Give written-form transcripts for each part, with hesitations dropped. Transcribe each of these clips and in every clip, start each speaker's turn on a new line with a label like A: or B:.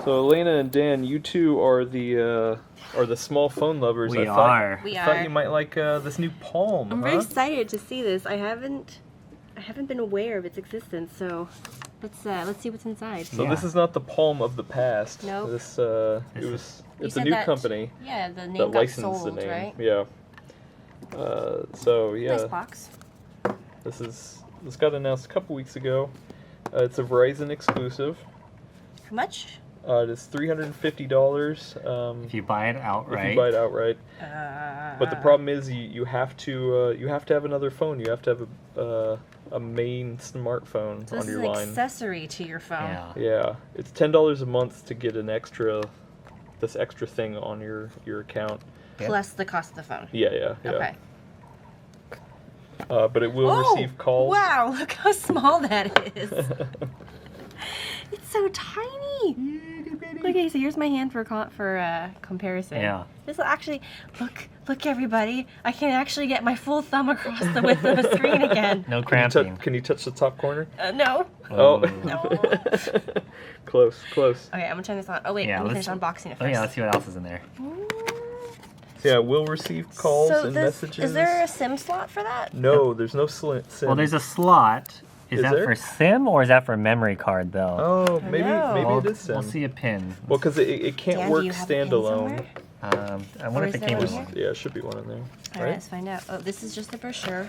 A: So Alaina and Dan, you two are the small phone lovers.
B: We are.
A: I thought you might like this new Palm.
C: I'm very excited to see this. I haven't been aware of its existence, so let's see what's inside.
A: So this is not the Palm of the past.
C: Nope.
A: It's a new company.
C: Yeah, the name
A: that
C: got
A: licensed
C: sold,
A: the name.
C: right?
A: Yeah. So yeah.
C: Nice box.
A: This got announced a couple weeks ago. It's a Verizon exclusive.
C: How much?
A: It is $350.
B: If you buy it outright.
A: If you buy it outright. But the problem is you have to have another phone. You have to have a main smartphone
C: so
A: on your
C: line.
A: line.
C: This is an accessory to your phone.
B: Yeah.
A: Yeah, it's $10 a month to get this extra thing on your account.
C: Plus the cost of the phone.
A: Yeah.
C: Okay.
A: But it will receive calls.
C: Wow, look how small that is. It's so tiny. Okay, so here's my hand for comparison.
B: Yeah.
C: This will actually look everybody. I can actually get my full thumb across the width of a screen again.
B: No cramping.
A: Can you touch the top corner?
C: No.
A: Oh.
C: No.
A: Close.
C: Okay, I'm gonna turn this on. Oh wait,
B: Yeah,
C: let me finish unboxing it first.
B: Oh yeah, let's see what else is in there.
A: So yeah, we'll receive calls and messages.
C: Is there a SIM slot for that?
A: No, there's no SIM.
B: Well, there's a slot. Is that
A: there?
B: for SIM or is that for memory card though?
A: Oh, maybe it is SIM.
B: We'll see a pin.
A: Well, because it can't
C: Dan,
A: work
C: do you have a pin
A: standalone.
B: I wonder if it came with one.
A: Yeah, it should be one in there.
C: All right, let's find out. Oh, this is just the brochure.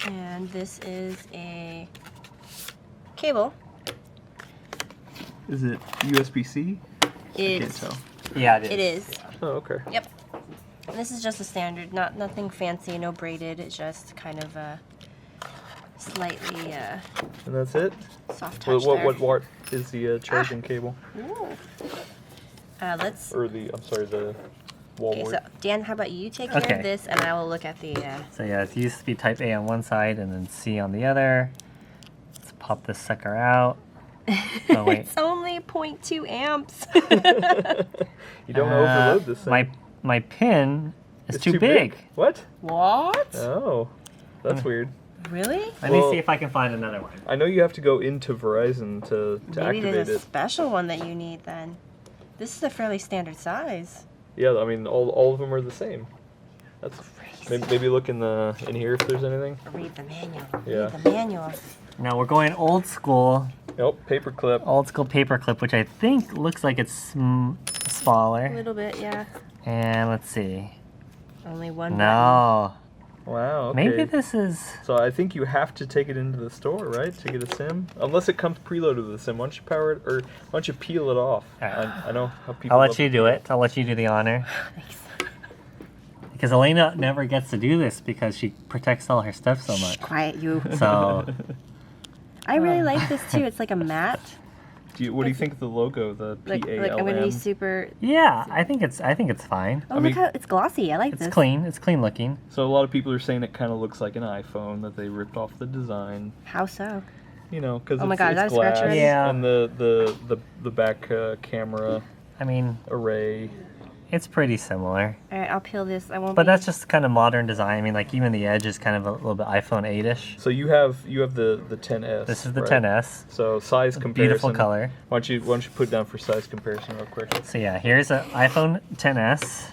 C: And this is a cable.
A: Is it USB-C?
C: It
A: Can't tell.
B: Yeah, it is.
C: It is.
A: Oh, okay.
C: Yep. And this is just a standard, nothing fancy, no braided. It's just kind of a slightly
A: And that's it?
C: soft touch
A: What watt is the charging cable?
C: Ooh. Let's.
A: Or the wall
C: Okay,
A: wart?
C: so Dan, how about you take care of this, and I will look at the.
B: So yeah, it's used to be Type A on one side and then C on the other. Let's pop this sucker out. Oh wait.
C: It's only 0.2 amps.
A: You don't overload this thing.
B: My pin is
A: It's
B: too big.
A: What?
C: What?
A: Oh, that's weird.
C: Really?
B: Let me see if I can find another one.
A: I know you have to go into Verizon to
C: Maybe
A: activate
C: there's a
A: it.
C: special one that you need then. This is a fairly standard size.
A: Yeah, I mean all of them are the same. That's maybe look in here if there's anything.
C: Read the manual.
A: Yeah.
C: Read the manual.
B: Now we're going old school.
A: Nope, paperclip.
B: Old school paperclip, which I think looks like it's
C: A
B: smaller.
C: little bit, yeah.
B: And let's see.
C: Only one.
B: No.
A: Wow. Okay.
B: Maybe this is.
A: So I think you have to take it into the store, right, to get a SIM? Unless it comes preloaded with a SIM. Why don't you power it, or why don't you peel it off? I know how people.
B: I'll let you do it. I'll let you do the honor.
C: Thanks.
B: Because Alaina never gets to do this because she protects all her stuff so much.
C: Quiet, you.
B: So.
C: I really like this too. It's like a matte.
A: What do you think of the logo, the
C: Like
A: PALM?
C: I'm gonna be super.
B: Yeah, I think it's fine.
C: Oh, look how it's glossy. I like
B: It's
C: this.
B: clean. It's clean looking.
A: So a lot of people are saying it kind of looks like an iPhone, that they ripped off the design.
C: How so?
A: You know, because
C: Oh my
A: it's,
C: God, is that
A: it's
C: a scratch
A: glass
C: already?
B: Yeah.
A: and the back camera
B: I mean,
A: array.
B: it's pretty similar.
C: All right, I'll peel this. I won't.
B: But that's just kind of modern design. I mean, like even the edge is kind of a little bit iPhone 8-ish.
A: So you have the 10s.
B: This is the
A: right?
B: 10s.
A: So size comparison.
B: Beautiful color.
A: Why don't you put it down for size comparison real quick?
B: So yeah, here's an iPhone 10s.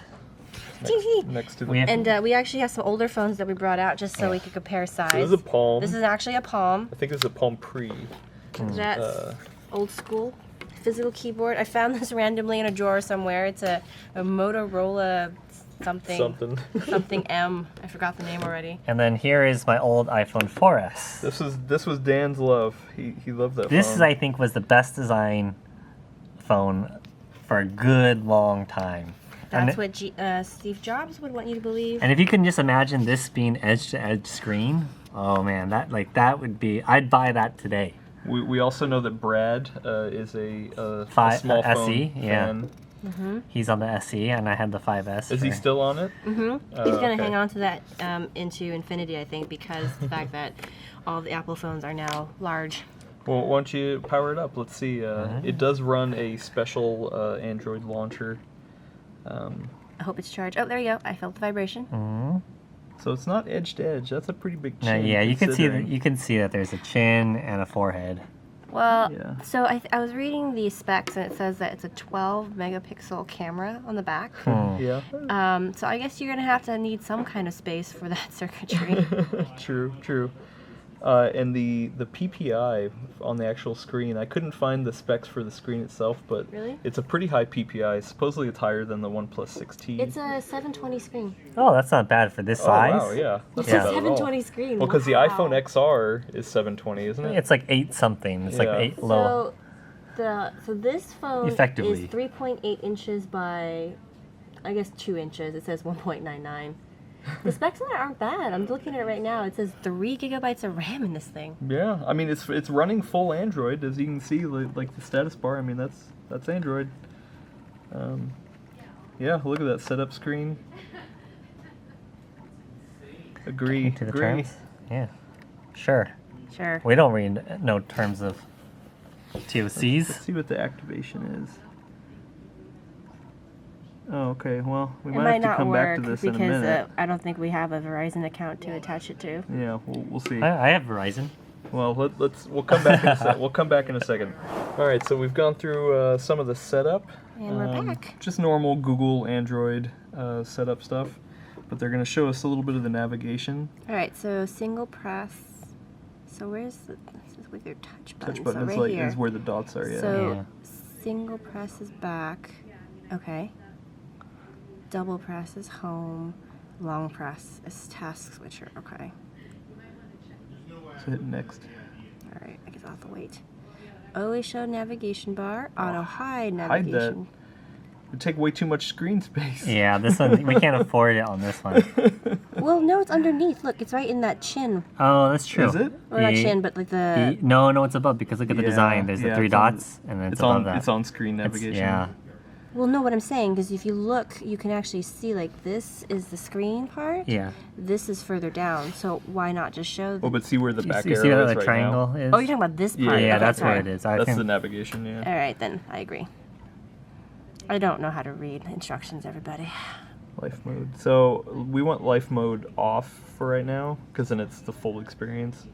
A: Next to the.
C: And we actually have some older phones that we brought out just so we could compare size.
A: So this is a Palm.
C: This is actually a Palm.
A: I think it's a Palm Pre.
C: That's old school. Physical keyboard. I found this randomly in a drawer somewhere. It's a Motorola something M. I forgot the name already.
B: And then here is my old iPhone 4S.
A: This was Dan's love. He loved that
B: This
A: phone.
B: is, I think, was the best design phone for a good long time.
C: That's what Steve Jobs would want you to believe.
B: And if you can just imagine this being edge-to-edge screen, oh man, that would be. I'd buy that today.
A: We also know that Brad is a small
B: SE,
A: phone
B: yeah.
A: fan.
B: He's on the SE, and I had the 5S.
A: Is he still on it?
C: Mm-hmm. He's going to hang on to that into infinity, I think, because the fact that all the Apple phones are now large.
A: Well, why don't you power it up? Let's see. It does run a special Android launcher.
C: I hope it's charged. Oh, there you go. I felt the vibration.
A: So it's not edge to edge. That's a pretty big
B: Now,
A: chin.
B: yeah, you can see that.
A: considering.
B: You can see that there's a chin and a forehead.
C: Well,
A: Yeah.
C: so I was reading the specs and it says that it's a 12 megapixel camera on the back.
A: Yeah.
C: So I guess you're gonna have to need some kind of space for that circuitry.
A: True. And the PPI on the actual screen, I couldn't find the specs for the screen itself, but
C: Really?
A: it's a pretty high PPI. Supposedly it's higher than the OnePlus 6T.
C: It's a 720 screen.
B: Oh, that's not bad for this size.
A: Oh wow, yeah. That's
C: It's
A: not
C: a
A: bad at all.
C: 720 screen.
A: Well, because the
C: wow.
A: iPhone XR is 720, isn't it?
B: It's like 8 something. It's like
A: Yeah.
B: 8 low.
C: So this phone
B: Effectively.
C: is 3.8 inches by, I guess 2 inches. It says 1.99. The specs on it aren't bad. I'm looking at it right now. It says 3 gigabytes of RAM in this thing.
A: Yeah, I mean it's running full Android, as you can see, like the status bar. I mean that's Android. Yeah, look at that setup screen. Agree.
B: To the
A: Agree.
B: terms? Yeah. Sure.
C: Sure.
B: We don't read no terms of TOCs.
A: Let's see what the activation is. Oh, okay. Well, we
C: It
A: might
C: might
A: have to
C: not
A: come back
C: work
A: to this in a
C: because
A: minute.
C: I don't think we have a Verizon account to attach it to.
A: Yeah, we'll see.
B: I have Verizon.
A: Well, we'll come back in a sec. We'll come back in a second. All right, so we've gone through some of the setup.
C: And we're back.
A: Just normal Google Android setup stuff, but they're going to show us a little bit of the navigation.
C: All right, so single press. So where's this is with your touch button?
A: Touch button
C: so
A: is
C: right here.
A: is where the dots are. Yeah.
C: So
B: Yeah.
C: single press is back. Okay. Double press is home. Long press is task switcher. Okay.
A: So hit next.
C: All right. I guess I'll have to wait. Always show navigation bar. Auto hide
A: Hide
C: navigation.
A: that. It would take way too much screen space.
B: Yeah, this one, we can't afford it on this one.
C: Well, no, it's underneath. Look, it's right in that chin.
B: Oh, that's true.
A: Is it?
C: Or not
B: E-
C: chin, but like the.
B: No, it's above because look at the
A: Yeah,
B: design. There's the
A: yeah,
B: 3
A: it's on-
B: dots, and then it's
A: It's
B: above
A: on.
B: that.
A: It's on screen
B: It's-
A: navigation.
B: yeah.
C: Well, no, what I'm saying, because if you look, you can actually see like this is the screen part.
B: Yeah.
C: This is further down. So why not just show the.
A: Oh, but see where the
B: Do you
A: back
B: see,
A: arrow
B: see where
A: is
B: the
A: right
B: triangle
A: now?
B: is?
C: Oh, you're talking about this part.
A: Yeah,
C: Okay,
B: that's
C: sorry.
B: what it is. I
A: That's
B: think
A: the navigation. Yeah.
C: All right, then I agree. I don't know how to read instructions, everybody.
A: Life mode. So we want life mode off for right now, because then it's the full experience.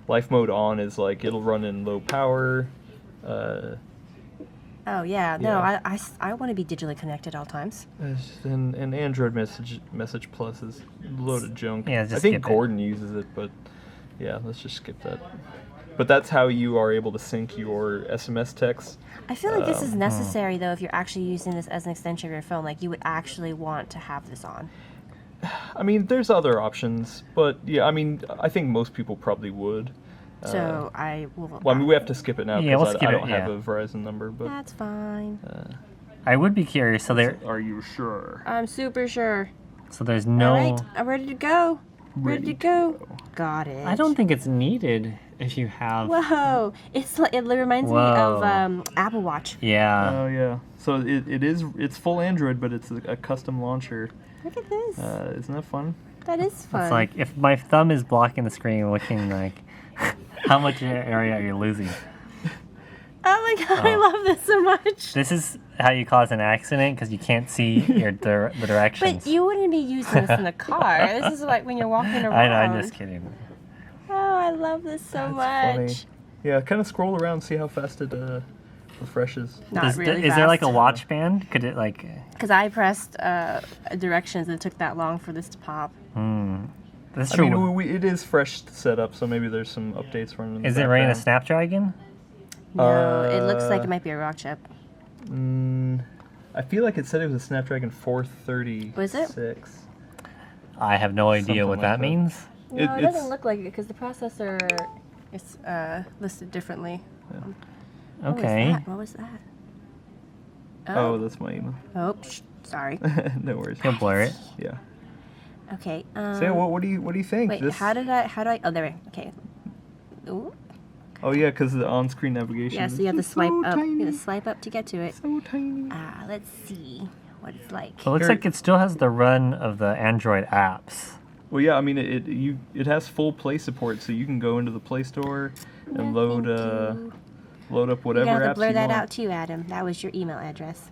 A: Life mode on is like it'll run in low power.
C: Oh yeah, no,
A: Yeah.
C: I want to be digitally connected at all times.
A: And Android message plus is a load of junk.
B: Yeah, just
A: I think
B: skip it.
A: Gordon uses it, but yeah, let's just skip that. But that's how you are able to sync your SMS texts.
C: I feel like this is necessary though if you're actually using this as an extension of your phone. Like you would actually want to have this on.
A: I mean, there's other options, but yeah, I mean, I think most people probably would.
C: So I will.
A: Well, I mean, we have to skip it now
B: Yeah,
A: because
B: we'll skip
A: I
B: it,
A: don't have
B: yeah.
A: a Verizon number. But
C: That's fine.
B: I would be curious. So
A: are you sure?
C: I'm super sure.
B: so there's no.
C: All right, I'm ready to go. Ready to go. Got it.
B: I don't think it's needed if you have.
C: Whoa! It's like, it reminds me
B: Whoa.
C: of Apple Watch.
B: Yeah.
A: Oh yeah. So it's full Android, but it's a custom launcher.
C: Look at this.
A: Isn't that fun?
C: That is fun.
B: It's like if my thumb is blocking the screen, looking like, how much area are you losing?
C: Oh my god! I love this so much.
B: This is how you cause an accident because you can't see the directions.
C: But you wouldn't be using this in the car. This is like when you're walking around.
B: I know, I'm just kidding.
C: Oh, I love this so
A: That's
C: much.
A: funny. Yeah, kind of scroll around, see how fast it refreshes.
C: Not really
B: is there like a
C: fast.
B: watch band? Could it like?
C: Because I pressed directions and it took that long for this to pop.
B: That's
A: I
B: true.
A: mean, it is fresh setup, so maybe there's some updates running. In the
B: Is it running a
A: background.
B: Snapdragon?
C: No, it looks like it might be a rock chip.
A: I feel like it said it was a Snapdragon 436.
C: Was it?
B: I have no idea
A: Something
B: what
A: like
B: that
A: that.
B: means.
C: No, it
A: it's-
C: doesn't look like it because the processor is listed differently.
B: Okay.
C: What was that?
A: Oh, that's my email.
C: Oh, sorry.
A: No worries.
B: You'll blur it.
A: Yeah.
C: Okay.
A: So yeah, what do you think?
C: Wait,
A: This,
C: how do I? Oh, there we go. Okay. Ooh.
A: Oh yeah, because the on-screen navigation.
C: Yeah, so you have to
A: is
C: swipe
A: so
C: up.
A: Tiny.
C: You have to swipe up to get to it.
A: So tiny.
C: Let's see what it's like.
B: It looks
A: Here-
B: like it still has the run of the Android apps.
A: Well, yeah, I mean it has full Play support, so you can go into the Play Store and load up
C: You're
A: whatever
C: gonna have
A: apps
C: to blur
A: you
C: that
A: want.
C: out too, Adam. That was your email address.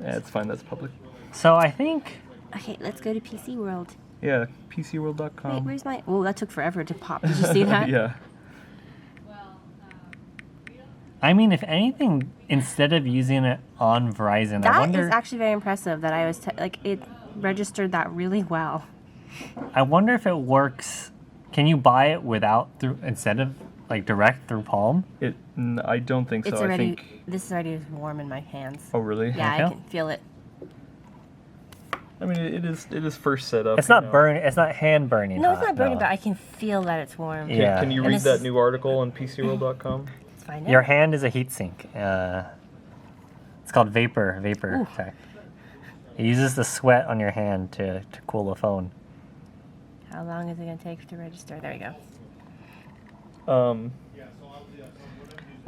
A: Yeah, it's fine. That's public.
B: So I think
C: Okay, let's go to PCWorld.
A: Yeah,
C: Wait,
A: PCWorld.com.
C: where's my? Oh, that took forever to pop. Did you see that?
A: Yeah.
B: I mean, if anything, instead of using it on Verizon, I
C: That
B: wonder.
C: is actually very impressive that I was it registered that really well.
B: I wonder if it works. Can you buy it instead of like direct through Palm?
A: I don't think so.
C: It's already
A: I think.
C: this is already warm in my hands.
A: Oh really?
C: Yeah,
B: Okay.
C: I can feel it.
A: I mean, it is first set up.
B: It's not burning. It's not hand burning.
C: No, it's
B: hot,
C: not burning,
B: no.
C: but I can feel that it's warm.
B: Yeah.
A: Can you
C: And
A: read
C: this
A: that
C: is-
A: new article on PCWorld.com?
C: Let's find out.
B: Your hand is a heat sink. It's called vapor effect. It uses the sweat on your hand to cool the phone.
C: How long is it going to take to register? There we go.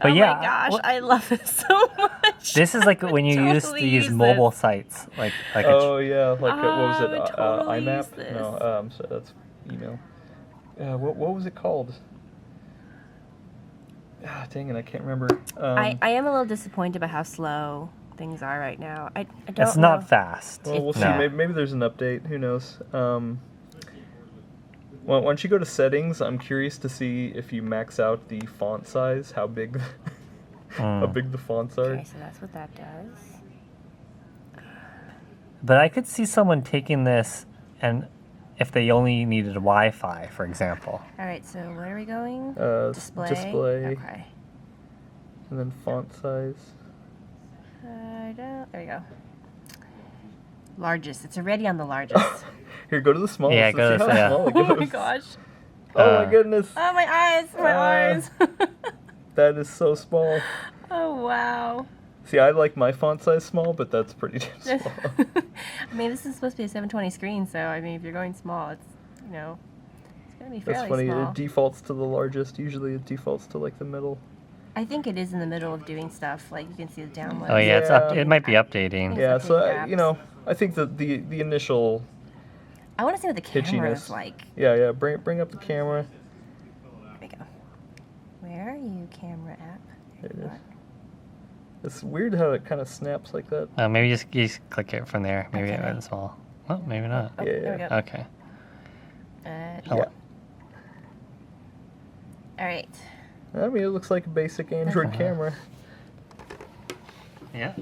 B: But
C: oh
B: yeah,
C: my gosh,
B: well-
C: I love it so much.
B: This is like when you used to
C: Totally
B: use
C: use
B: mobile
C: this.
B: sites, like
A: Oh yeah, like what was it?
C: I would totally use
A: IMAP?
C: this.
A: No, so that's email. What was it called? Ah, dang it, I can't remember.
C: I am a little disappointed about how slow things are right now. I don't
B: it's
C: know.
B: not fast.
A: Well, we'll see.
B: No.
A: Maybe there's an update. Who knows? Well, once you go to settings, I'm curious to see if you max out the font size, how big, how big the fonts are.
C: Okay, so that's what that does.
B: But I could see someone taking this and if they only needed Wi-Fi, for example.
C: All right, so where are we going?
A: Display.
C: Okay.
A: And then font size.
C: There we go. Largest. It's already on the largest.
A: Here, go to the smallest.
B: Yeah,
A: and
B: go
A: see
B: to
A: how
B: yeah.
A: small it
C: Oh my
A: goes.
C: gosh.
A: Oh my goodness.
C: Oh, my eyes. My eyes.
A: That is so small.
C: Oh, wow.
A: See, I like my font size small, but that's pretty damn small.
C: I mean, this is supposed to be a 720 screen, so I mean, if you're going small, it's, it's going to be fairly
A: That's funny.
C: small.
A: It defaults to the largest. Usually it defaults to like the middle.
C: I think it is in the middle of doing stuff. Like, you can see the download.
B: Oh yeah,
A: Yeah.
B: it might be updating.
C: Yeah.
A: Yeah, so
C: updating apps.
A: I think that the initial
C: I want to see what the camera is
A: hitchiness.
C: like.
A: Yeah. Bring up the camera.
C: There we go. Where are you, camera app?
A: There it is. It's weird how it kind of snaps like that.
B: Maybe just click it from there. Maybe it
C: Okay.
B: went small. Oh, maybe not.
C: Oh,
A: Yeah,
C: there we
A: yeah.
C: go.
B: Okay.
C: Oh.
A: Yeah.
C: All right.
A: I mean, it looks like a basic Android camera.
B: Yeah.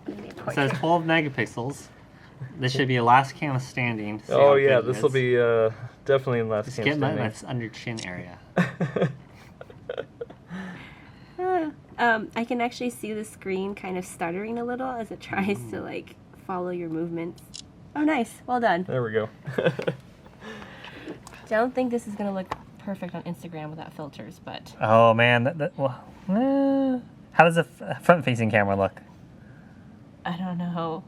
B: It says 12 megapixels. This should be a last cam standing. See
A: Oh
B: how
A: yeah,
B: good it
A: this will
B: is.
A: be definitely in last
B: Just
A: cam
B: get
A: standing.
B: that's under chin area.
C: I can actually see the screen kind of stuttering a little as it tries to like follow your movements. Oh, nice. Well done.
A: There we go.
C: Don't think this is gonna look perfect on Instagram without filters, but
B: Oh man, how does a front-facing camera look?
C: I don't know.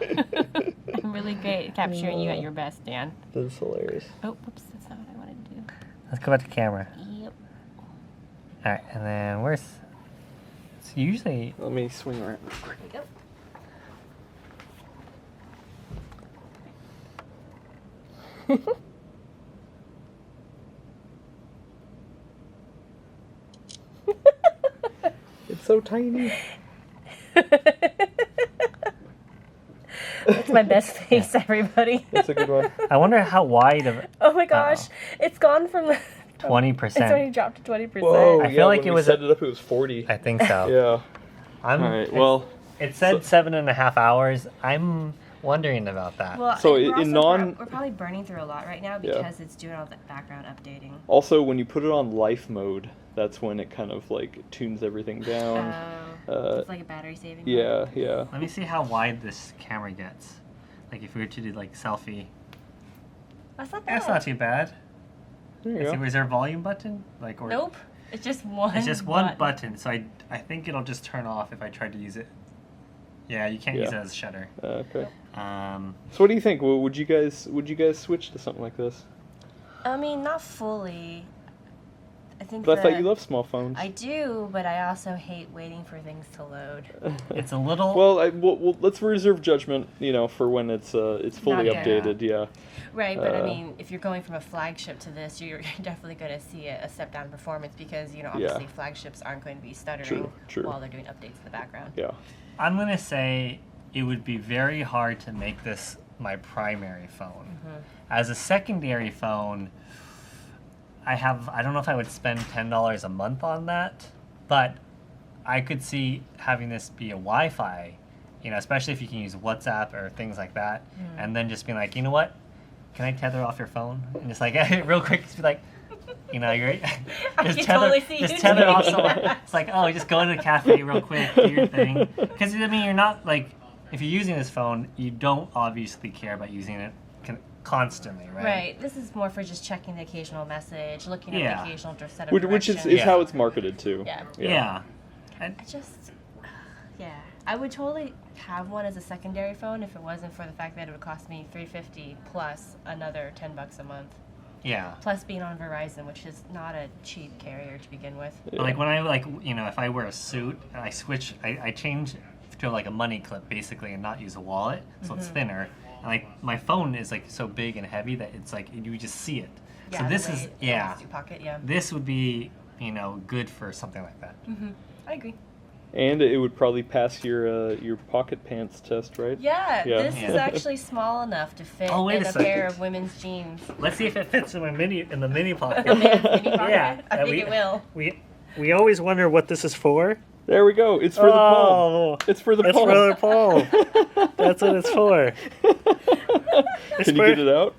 C: I'm really great at capturing you at your best, Dan.
A: That is hilarious.
C: Oh, whoops, that's not what I wanted to do.
B: Let's go back to camera.
C: Yep.
B: All right, and then where's? It's usually
A: Let me swing around.
C: There we go.
A: It's so tiny.
C: That's my best face, everybody.
A: That's a good one.
B: I wonder how wide of
C: Oh my gosh, it's gone from
B: 20%.
C: It's already dropped to 20%.
A: Whoa!
B: I feel
A: yeah,
B: like
A: when
B: it
A: we
B: was
A: set it up. It was 40.
B: I think so.
A: Yeah.
B: I'm,
A: All right.
B: it's-
A: Well,
B: it said 7.5 hours. I'm wondering about that.
C: Well,
A: So
C: we're
A: in
C: also
A: non-
C: we're probably burning through a lot right now
A: Yeah.
C: because it's doing all that background updating.
A: also when you put it on life mode, that's when it kind of like tunes everything down.
C: It's like a battery saving.
A: Yeah. Yeah.
B: Let me see how wide this camera gets. Like if we were to do like selfie.
C: That's not bad.
B: That's not too bad.
A: There you
B: Let's see,
A: go.
B: is there a volume button? Like or
C: Nope. It's just one.
B: It's just one button, so I think it'll just turn off if I try to use it. Yeah, you can't use it
A: Yeah.
B: as a shutter.
A: Okay.
B: Um,
A: So what do you think? Would you guys switch to something like this?
C: I mean, not fully. I think.
A: But I thought you loved small phones.
C: I do, but I also hate waiting for things to load.
B: it's a little.
A: Well, let's reserve judgment, for when it's fully
C: Not yet.
A: updated. Yeah.
C: Right, but I
A: Uh,
C: mean, if you're going from a flagship to this, you're definitely going to see a step down in performance because obviously flagships aren't going to be stuttering
A: True.
C: while they're doing updates in the background.
A: Yeah.
B: I'm gonna say it would be very hard to make this my primary phone. As a secondary phone, I don't know if I would spend $10 a month on that. But I could see having this be a Wi-Fi, especially if you can use WhatsApp or things like that, and then just being like, you know what? Can I tether off your phone? And just like, real quick, just be like, you're just tether off someone. It's like, oh, just go into the cafe real quick, do your thing. Because, you're not, like, if you're using this phone, you don't obviously care about using it constantly, right?
C: Right. This is more for just checking the occasional message, looking at the occasional set of
A: which is how it's marketed, too.
C: Yeah. I would totally have one as a secondary phone if it wasn't for the fact that it would cost me $350 plus another $10 a month.
B: Yeah.
C: Plus being on Verizon, which is not a cheap carrier to begin with.
B: But like when I if I wear a suit and I change to like a money clip basically and not use a wallet, so it's thinner. And like my phone is like so big and heavy that it's like you just see it.
C: Yeah,
B: so this is
C: pocket,
B: This would be good for something like that.
C: I agree.
A: And it would probably pass your pocket pants test, right?
C: Yeah. This is actually small enough to fit in a pair of women's jeans.
B: Let's see if it fits in the mini pocket.
C: Mini pocket? I think it will.
B: We always wonder what this is for.
A: There we go. It's for the palm. It's for the palm.
B: It's for the palm. That's what it's for.
A: Can you get it out?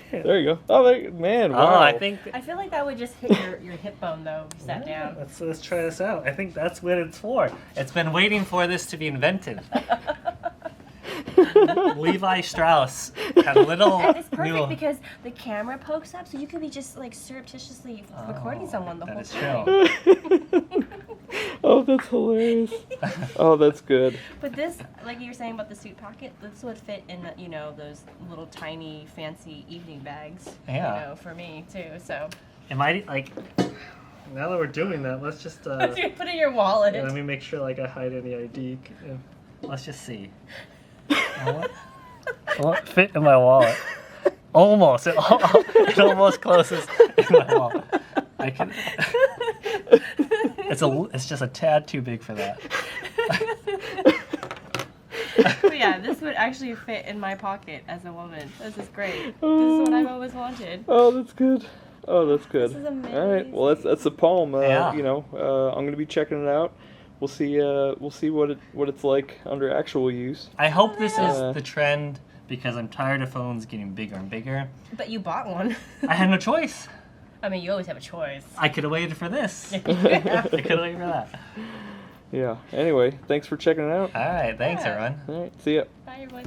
A: There you go. Oh, man, wow.
B: I
C: feel like that would just hit your hip bone, though, if you sat down.
B: Let's try this out. I think that's what it's for. It's been waiting for this to be invented. Levi Strauss had a little...
C: And it's perfect because the camera pokes up, so you could be just, like, surreptitiously recording someone the whole time.
A: Oh, that's hilarious. Oh, that's good.
C: But this, like you were saying about the suit pocket, this would fit in, those little tiny, fancy evening bags.
B: Yeah.
C: For me, too, so.
B: Am I, like... Now that we're doing that, let's just...
C: put it in your wallet.
B: Yeah, let me make sure, I hide any ID. Let's just see. Will it fit in my wallet? Almost. It almost closes in my wallet. I can... It's just a tad too big for that.
C: But yeah, this would actually fit in my pocket as a woman. This is great. This is what I've always wanted.
A: Oh, that's good. Oh, that's good.
C: This is amazing.
A: All right. Well, that's the palm. I'm gonna be checking it out. We'll see what it's like under actual use.
B: I hope this is the trend because I'm tired of phones getting bigger and bigger.
C: But you bought one.
B: I had no choice.
C: I mean, you always have a choice.
B: I could have waited for this. I could have waited for that.
A: Yeah. Anyway, thanks for checking it out.
B: All right. Thanks, everyone.
A: All right. See ya.
C: Bye, everyone.